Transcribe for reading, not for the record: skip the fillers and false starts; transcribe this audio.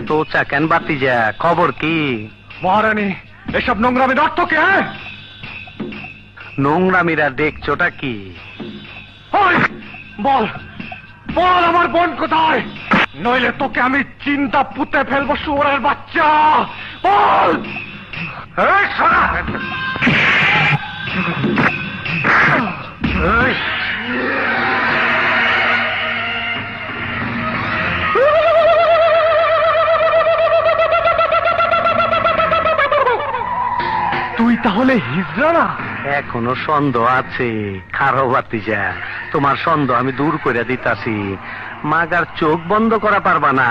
এত উঁচা কেন বাতি যা খবর কি? মহারানী, এসব নোংরামির অর্থ কে? নোংরামিরা দেখছোটা কি? ওই, বল বল আমার বোন কোথায়, নইলে তোকে আমি চিন্তা পুঁতে ফেলবো শুয়োরের বাচ্চা। বল। এই শালা! এই! তুই তাহলে হিজড়া না? এখনো সন্দেহ আছে। খারো বাতি যা, তোমার সন্দেহ আমি দূর করে দিতাছি। মাগার চোখ বন্ধ করা পারবা না।